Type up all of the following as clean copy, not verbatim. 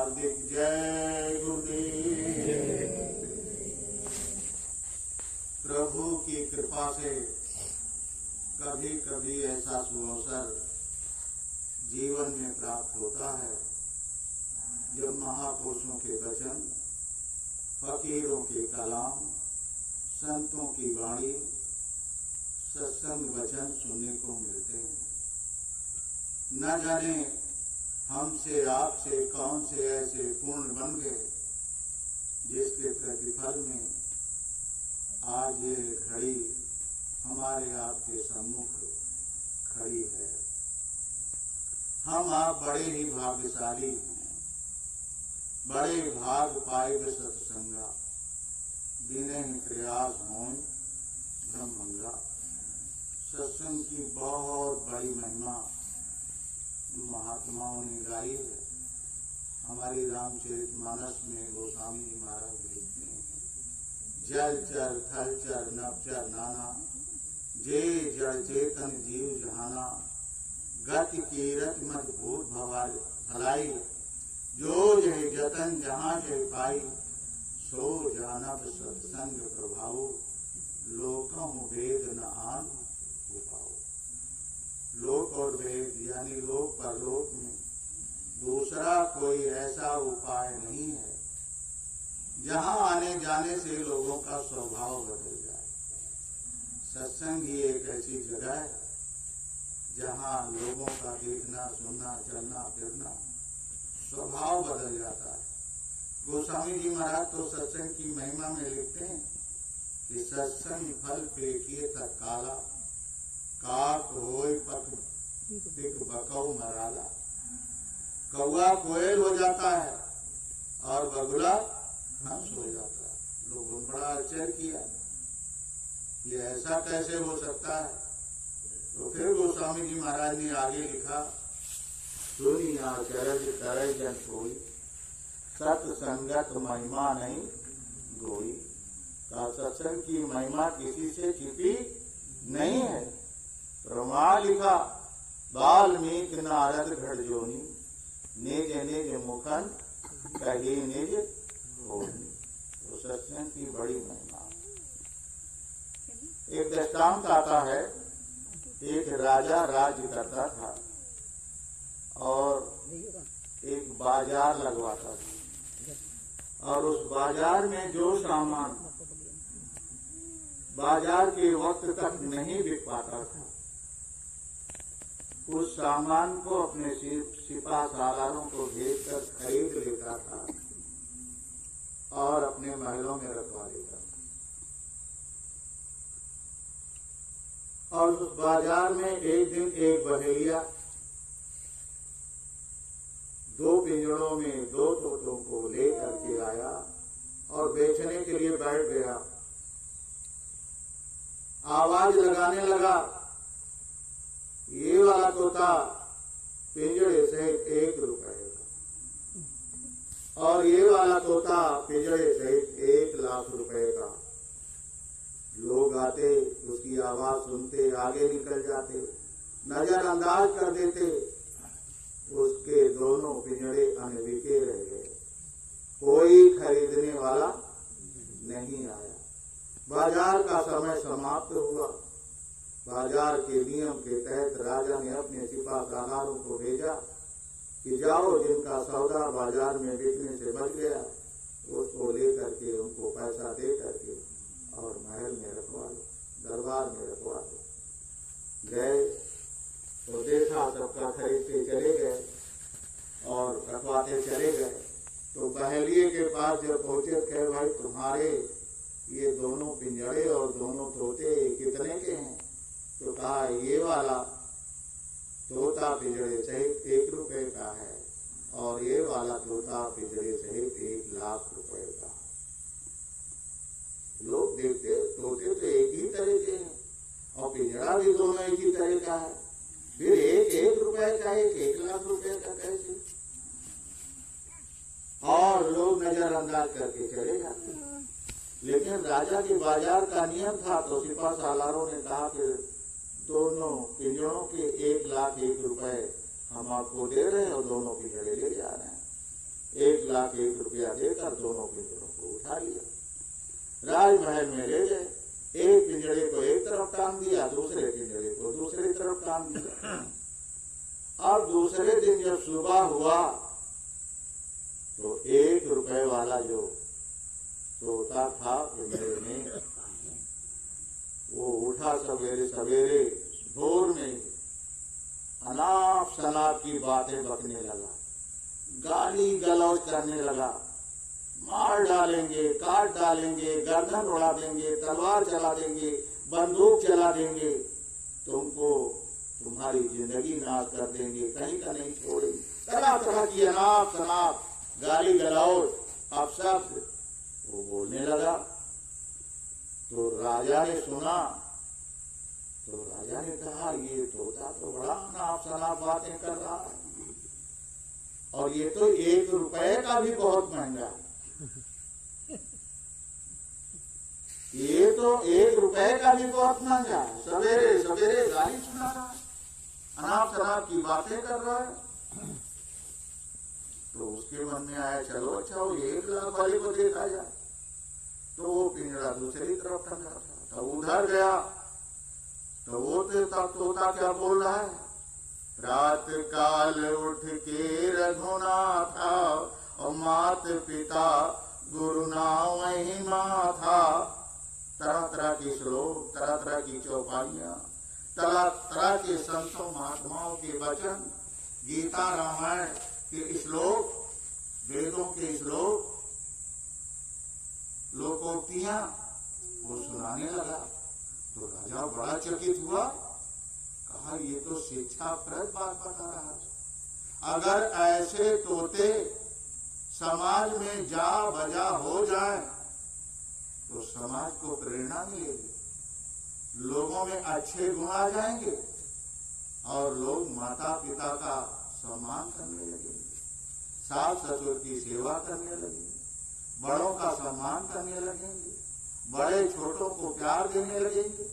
हार्दिक जय गुरुदेव। प्रभु की कृपा से कभी कभी ऐसा सुअवसर जीवन में प्राप्त होता है जब महापुरुषों के वचन, फकीरों के कलाम, संतों की वाणी, सत्संग वचन सुनने को मिलते हैं। न जाने हमसे आपसे कौन से ऐसे पूर्ण बन गए जिसके प्रतिफल में आज ये घड़ी हमारे आपके सम्मुख खड़ी है। हम आप बड़े ही भाग्यशाली हैं, बड़े भाग पाए सत्संगा, बिने प्रयास हों ब्रह्मंगा। सत्संग की बहुत बड़ी महिमा महात्माओं ने गाई है। हमारी रामचरितमानस में गोस्वामी जी महाराज लिखते हैं, जल चर थल चर नभ चर नाना, जे जड़ चेतन जीव जहाना, गति कीरत मत भूत भलाई, जो जय जतन जहाँ जय पाई, सो जानब सत्संग प्रभाव, लोकम वेद न आन उपाओ। लोक और वेद यानी लोक परलोक में दूसरा कोई ऐसा उपाय नहीं है जहाँ आने जाने से लोगों का स्वभाव बदल जाए। सत्संग ही एक ऐसी जगह है जहाँ लोगों का देखना, सुनना, चलना, फिरना स्वभाव बदल जाता है। गोस्वामी जी महाराज तो सत्संग की महिमा में लिखते हैं कि सत्संग फल पेटिए तक काला, काक होय पक पिक बकौ मराला। कौआ कोयल हो जाता है और बगुला हंस हो जाता है। लोगों ने बड़ा आश्चर्य किया, ये ऐसा कैसे हो सकता है। तो फिर गोस्वामी जी महाराज ने आगे लिखा, सुनिया चरज करे जन कोई, सत्संगत महिमा नहीं गोई। का सत्संग की महिमा किसी से छिपी नहीं है। प्रमाण लिखा, वाल्मीकि नारद घट जोनी, निज निज मुखन कही निज होनी। तो सत्संग की बड़ी महिमा। एक दृष्टांत आता है, एक राजा राज्य करता था और एक बाजार लगवाता था, और उस बाजार में जो सामान बाजार के वक्त तक नहीं बिक पाता था, उस सामान को अपने सिपा सालारों को भेजकर खरीद लेता था और अपने महलों में रखवा लेता था। और उस बाजार में एक दिन एक बहेलिया दो पिंजड़ों में दो तोतों को लेकर के आया और बेचने के लिए बैठ गया। आवाज लगाने लगा, ये वाला तोता पिंजड़े से 1 रुपए का, और ये वाला तोता पिंजड़े से 1,00,000 रुपए का। लोग आते, उसकी आवाज सुनते, आगे निकल जाते, नजरअंदाज कर देते। उसके दोनों पिंजड़े अनबिके रह गए, कोई खरीदने वाला नहीं आया। बाजार का समय समाप्त हुआ। बाजार के नियम के तहत राजा ने अपने सिपा सालारों को भेजा कि जाओ, जिनका सौदा बाजार में बिकने से बच गया उसको लेकर के उनको पैसा दे करके और महल में रखवा लो, दरबार में रखवा लो। गए तो देखा, सबका खरीदते चले गए और रखवाते चले गए। तो बहेलिए के पास जब पहुंचे, कहे भाई तुम्हारे ये दोनों पिंजड़े और दोनों तोते कितने के हैं? तो कहा ये वाला तोता पिंजड़े सहित 1 रुपए का है और ये वाला तोता पिंजड़े सहित 1,00,000 रुपए का। लोग देखते, तोते तो एक ही तरह के हैं और पिंजड़ा भी दोनों एक ही तरह का है, फिर एक 1 रुपए का, एक 1,00,000 रुपए का कैसे? और लोग नजरअंदाज करके चले जाते। लेकिन राजा के बाजार का नियम था, तो सिपा सालारों ने कहा कि दोनों पिंजड़ों के 1,00,001 रुपए हम आपको दे रहे हैं और दोनों पिंजड़े ले जा रहे हैं। 1,01,000 रुपया देकर दोनों पिंजड़ों को उठा लिया, राजमहल में ले गए। एक पिंजड़े को एक तरफ टांग दिया, दूसरे पिंजड़े को दूसरी तरफ टांग दिया। अब दूसरे दिन जब सुबह हुआ तो 1 रुपए वाला जो तोता था पिंजड़े में, वो उठा सवेरे सवेरे भोर में अनाप शनाप की बातें बकने लगा, गाली गलौज करने लगा, मार डालेंगे, काट डालेंगे, गर्दन उड़ा देंगे, तलवार चला देंगे, बंदूक चला देंगे, तुमको तुम्हारी जिंदगी नाश कर देंगे, कहीं का नहीं छोड़ेंगे। तरह तरह की अनाप शनाप गाली गलौज अपशब्द वो बोलने लगा। तो राजा ने सुना, तो राजा ने कहा ये तोता तो बड़ा अनाप शनाप बातें कर रहा है, और ये तो 1 रुपए का भी बहुत महंगा है, ये तो 1 रुपए का भी बहुत महंगा है। सवेरे सवेरे गाली सुना रहा है, अनाप शनाप की बातें कर रहा है। तो उसके मन में आया चलो अच्छा वो 1,00,000 वाले को देखा जाए। तो वो पिंजड़ा दूसरी तरफ टंगा था, तो उधर गया तो वो तोता क्या बोल रहा है, रात काल उठ के रघुनाथा और मात पिता गुरु नाम महिमा था। तरह तरह के श्लोक, तरह तरह की चौपाइयां, तरह तरह के संतों महात्माओं के वचन, गीता रामायण के श्लोक, वेदों के श्लोक, लोकोक्तियां वो सुनाने लगा। तो राजा बड़ा चकित हुआ, कहा ये तो शिक्षाप्रद बात बता रहा है। अगर ऐसे तोते समाज में जा बजा हो जाए तो समाज को प्रेरणा मिलेगी, लोगों में अच्छे गुण आ जाएंगे और लोग माता पिता का सम्मान करने लगेंगे, सास ससुर की सेवा करने लगेंगे, बड़ों का सम्मान करने लगेंगे, बड़े छोटों को प्यार देने लगेंगे।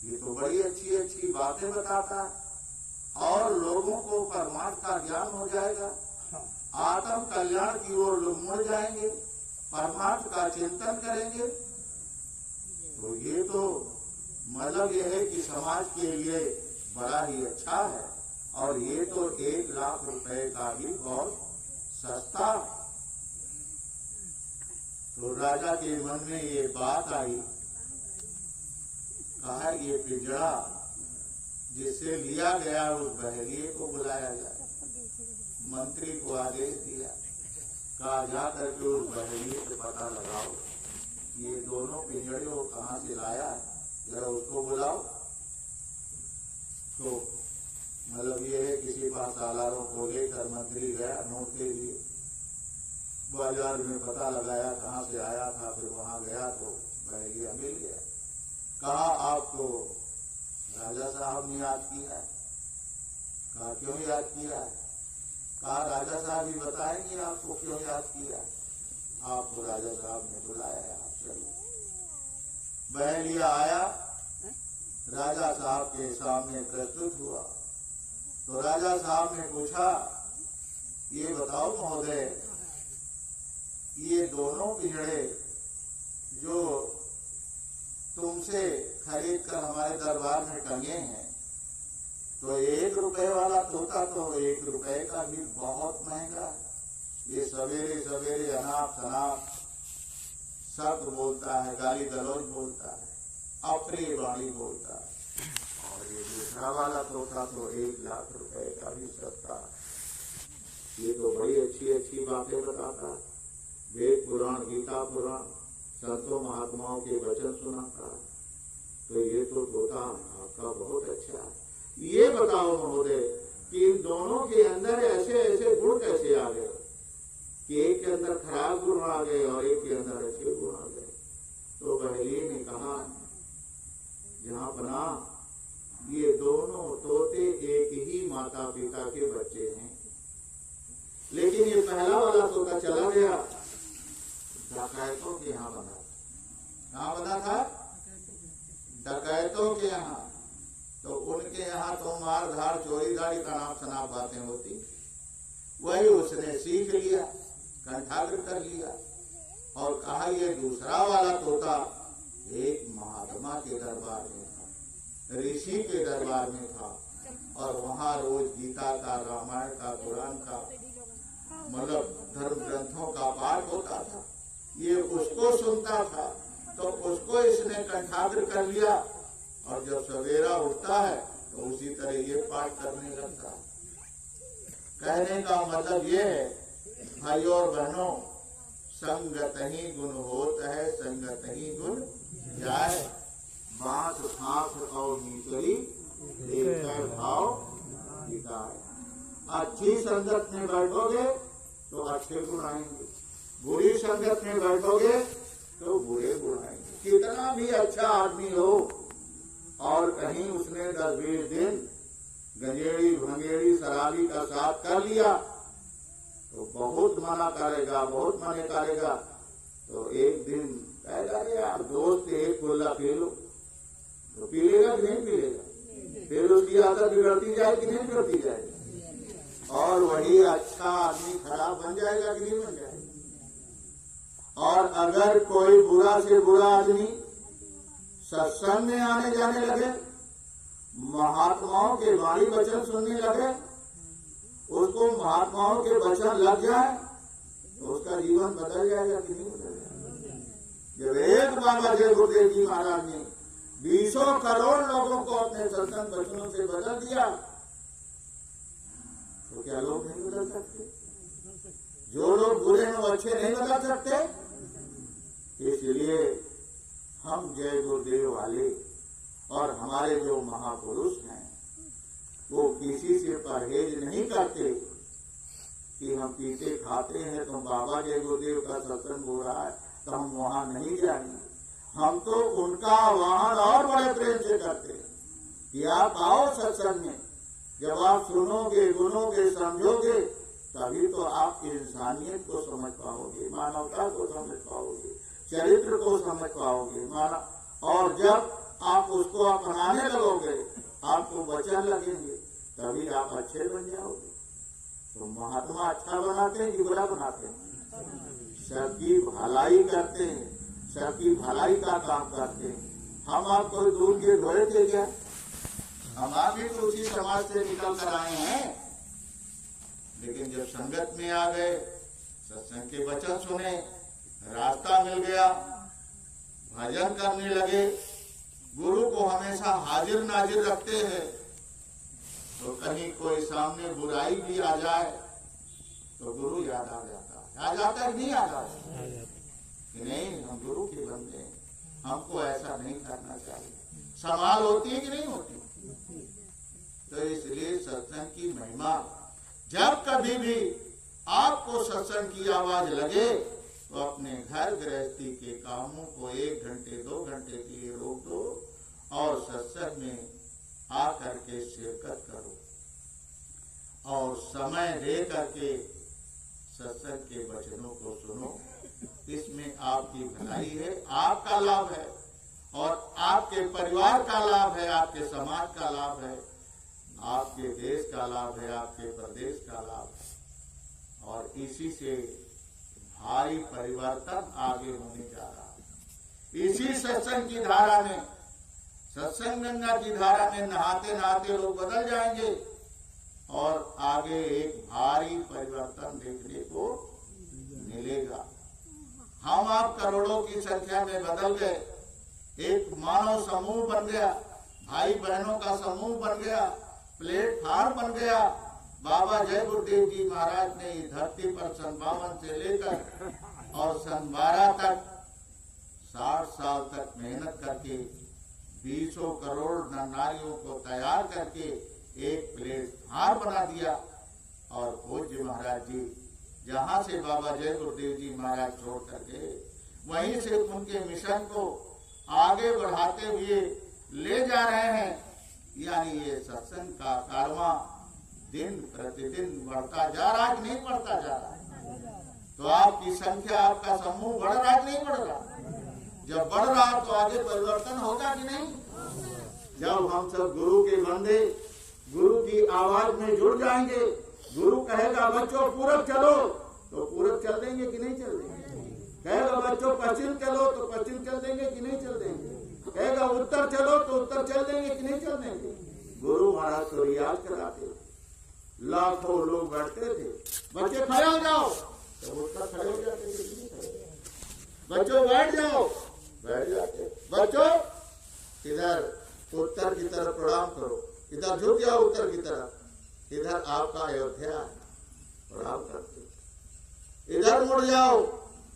ये तो बड़ी अच्छी अच्छी बातें बताता है और लोगों को परमार्थ का ज्ञान हो जाएगा, आत्म कल्याण की ओर लोग मुड़ जाएंगे, परमार्थ का चिंतन करेंगे। तो ये तो मतलब यह है कि समाज के लिए बड़ा ही अच्छा है, और ये तो 1,00,000 रुपए का भी बहुत सस्ता। तो राजा के मन में ये बात आई, कहा ये पिंजड़ा जिससे लिया गया उस बहरिए को बुलाया जाए। मंत्री को आदेश दिया, कहा जाकर के उस बहरिए से पता लगाओ ये दोनों पिंजड़े वो कहाँ से लाया है, जरा उसको बुलाओ। तो मतलब ये है किसी पास सालारों को लेकर मंत्री गया, नोट ले लिए, बाजार में पता लगाया कहाँ से आया था, फिर वहां गया तो बहरिया मिल गया। कहा आपको राजा साहब ने याद किया है? कहा क्यों याद किया है? कहा राजा साहब ही बताएंगे आपको क्यों याद किया है। आपको राजा साहब ने बुलाया है, आप चलो। बहरिया आया, राजा साहब के सामने प्रस्तुत हुआ। तो राजा साहब ने पूछा, ये बताओ महोदय, ये दोनों पिंजड़े जो तुमसे खरीद कर हमारे दरबार में टंगे हैं, तो 1 रुपए वाला तोता तो 1 रुपए का भी बहुत महंगा है। ये सवेरे सवेरे अनाप शनाप शब्द बोलता है, गाली गलौज बोलता है, अप्रिय वाणी बोलता है, और ये दूसरा वाला तोता तो 1,00,000 रुपए का भी सस्ता है। ये तो बड़ी अच्छी अच्छी बातें बताता है, वेद पुराण, गीता पुराण, संतों महात्माओं के वचन सुनाता है। तो ये तो तोता आपका बहुत अच्छा है। ये बताओ महोदय कि इन दोनों के अंदर ऐसे ऐसे गुण कैसे आ गए कि एक के अंदर खराब गुण आ गए और एक के अंदर अच्छे गुण आ गए। तो बहली ने कहा, जहां बना ये दोनों तोते एक ही माता पिता के बच्चे हैं, लेकिन ये पहला वाला तोता चला गया डकैतों के यहाँ बना। कहाँ बना था? डकैतों के यहाँ। तो उनके यहाँ तो मार धाड़ चोरी धाड़ी का नाम शनाप बातें होती, वही उसने सीख लिया कंठाग्र कर लिया और कहा ये दूसरा वाला तोता एक महात्मा के दरबार में था, ऋषि के दरबार में था और वहां रोज गीता का, रामायण का, कुरान का, मतलब धर्म ग्रंथों का पाठ होता था। ये उसको सुनता था तो उसको इसने कंठाग्र कर लिया और जब सवेरा उठता है तो उसी तरह ये पाठ करने लगता है। कहने का मतलब ये है भाइयों और बहनों, संगत ही गुण होता है, संगत ही गुण जाए। बांस फांस और मीसरी देखकर भाव बिताए। अच्छी संगत में बैठोगे तो अच्छे गुण आएंगे, बुरी संगत में बैठोगे तो बुरे गुण आएंगे। कितना भी अच्छा आदमी हो और कहीं उसने 10-20 दिन गंजेड़ी भंगेड़ी शराबी का साथ कर लिया तो बहुत मना करेगा, बहुत मना करेगा। तो एक दिन कहेगा यार दोस्त एक गोला पी लो, तो पी लेगा कि नहीं पी लेगा? फिर उसकी आदत बिगड़ती जाए कि नहीं बिगड़ती जाए? और वही अच्छा आदमी खराब बन जाएगा कि नहीं बन जाएगा? और अगर कोई बुरा से बुरा आदमी सत्संग में आने जाने लगे, महात्माओं के वाणी वचन सुनने लगे, उसको महात्माओं के वचन लग जाए तो उसका जीवन बदल जाएगा कि नहीं बदल जाएगा? जब एक बाबा जय गुरुदेव जी महाराज ने 20 करोड़ लोगों को अपने सत्संग वचनों से बदल दिया तो क्या लोग नहीं बदल सकते? जो लोग बुरे हैं वो अच्छे नहीं बदल सकते। इसलिए हम जय गुरुदेव वाले और हमारे जो महापुरुष हैं वो किसी से परहेज नहीं करते कि हम पीते खाते हैं तो बाबा जय गुरुदेव का सत्संग हो रहा है तो हम वहां नहीं जाएंगे। हम तो उनका आह्वान और बड़े प्रेम से करते हैं कि आप आओ सत्संग में। जब आप सुनोगे, गुनोगे, समझोगे तभी तो आप इंसानियत को समझ पाओगे, मानवता को समझ पाओगे, चरित्र को समझ पाओगे। और जब आप उसको अपनाने लगोगे, आपको वचन लगेंगे, तभी आप अच्छे बन जाओगे। तो महात्मा अच्छा बनाते हैं कि बुरा बनाते हैं? सबकी भलाई करते हैं, सबकी भलाई का काम करते हैं। हम आप कोई दूर के घोड़े थे क्या? हम आप भी तो उसी समाज से निकल कर आए हैं। लेकिन जब संगत में आ गए, सत्संग के वचन सुने, रास्ता मिल गया, भजन करने लगे, गुरु को हमेशा हाजिर नाजिर रखते हैं। तो कहीं कोई सामने बुराई भी आ जाए तो गुरु याद आ जाता है। आ जाता है नहीं आ जाता कि नहीं हम गुरु के बंदे हैं, हमको ऐसा नहीं करना चाहिए। संभाल होती है कि नहीं होती? तो इसलिए सत्संग की महिमा, जब कभी भी आपको सत्संग की आवाज लगे तो अपने घर गृहस्थी के कामों को 1 घंटे 2 घंटे के लिए रोक दो और सत्संग में आकर के शिरकत करो और समय दे करके सत्संग के वचनों को सुनो। इसमें आपकी भलाई है, आपका लाभ है और आपके परिवार का लाभ है, आपके समाज का लाभ है, आपके देश का लाभ है, आपके प्रदेश का लाभ है। और इसी से भारी परिवर्तन आगे होने जा रहा है। इसी सत्संग की धारा में, सत्संग गंगा की धारा में नहाते नहाते लोग बदल जाएंगे और आगे एक भारी परिवर्तन देखने को मिलेगा। हम आप करोड़ों की संख्या में बदल गए, एक मानव समूह बन गया, भाई बहनों का समूह बन गया, प्लेटफार्म बन गया। बाबा जय गुरुदेव जी महाराज ने इस धरती पर 52 से लेकर और 12 तक 60 साल तक मेहनत करके 20 करोड़ नारियों को तैयार करके एक प्लेटफार्म बना दिया। और पूज्य महाराज जी जहाँ से बाबा जय गुरुदेव जी महाराज छोड़ करके वहीं से उनके मिशन को आगे बढ़ाते हुए ले जा रहे हैं। यानी ये सत्संग का कारवां दिन प्रतिदिन बढ़ता जा रहा है कि नहीं बढ़ता जा रहा है? तो आपकी संख्या, आपका समूह बढ़ रहा है कि नहीं बढ़ रहा? जब बढ़ रहा तो आगे परिवर्तन होगा कि नहीं? जब हम सब गुरु के बंदे गुरु की आवाज में जुड़ जाएंगे, गुरु कहेगा बच्चों पूरब चलो तो पूरब चल देंगे कि बच्चों पश्चिम चलो तो पश्चिम चल देंगे कि नहीं चल देंगे? कहेगा उत्तर चलो तो उत्तर चल देंगे कि नहीं चल देंगे? गुरु महाराज तो रियाज कराते थे, लाखों लोग बैठते थे, बच्चे खड़े हो जाओ तो उत्तर खड़े हो जाते थे, बच्चों बैठ जाओ बैठ जाते, बच्चों इधर उत्तर की तरफ प्रणाम करो, इधर झुक जाओ उत्तर की तरफ, इधर आपका अयोध्या है प्रणाम करते, इधर मुड़ जाओ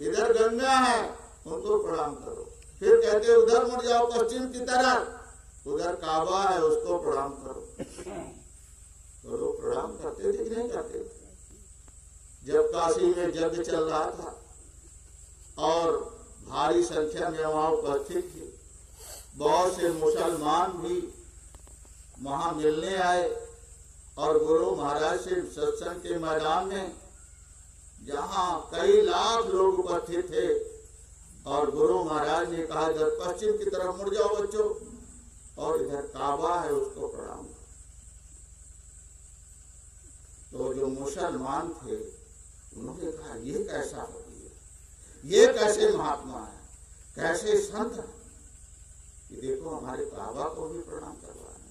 इधर गंगा है उनको प्रणाम करो, फिर कहते उधर मुड़ जाओ पश्चिम की तरफ उधर काबा है उसको प्रणाम करो। तो लोग प्रणाम करते थे कि नहीं करते थे? जब काशी में यज्ञ चल रहा था और भारी संख्या में वहां उपस्थित थे, बहुत से मुसलमान भी वहां मिलने आए और गुरु महाराज से सत्संग के मैदान में जहां कई लाख लोग उपस्थित थे और गुरु महाराज ने कहा इधर पश्चिम की तरफ मुड़ जाओ बच्चों और इधर काबा है उसको प्रणाम करो। तो जो मुसलमान थे उन्होंने कहा ये कैसा हो गया, ये कैसे महात्मा है, कैसे संत है, कि देखो हमारे काबा को भी प्रणाम करवा रहे हैं।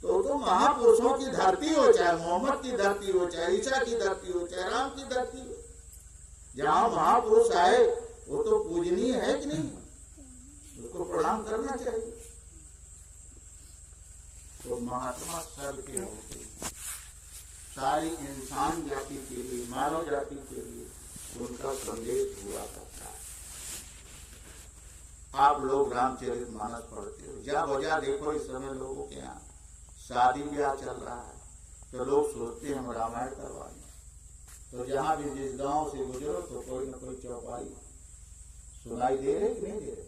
तो महापुरुषों की धरती हो, चाहे मोहम्मद की धरती हो, चाहे ईसा की धरती हो, चाहे राम की धरती हो, जहां महापुरुष आए वो तो पूजनीय है कि नहीं, उसको प्रणाम करना चाहिए। तो महात्मा सबके होते, सारी इंसान जाति के लिए, मानव जाति के लिए उनका संदेश हुआ करता है। आप लोग रामचरितमानस पढ़ते हो, जा वजह देखो इस समय लोगों के यहाँ शादी ब्याह चल रहा है तो लोग सोचते हैं हम रामायण करवाएं, तो जहां भी जिस गांव से गुजरो तो कोई न कोई चौपाई सुनाई दे रहे कि नहीं दे रहे?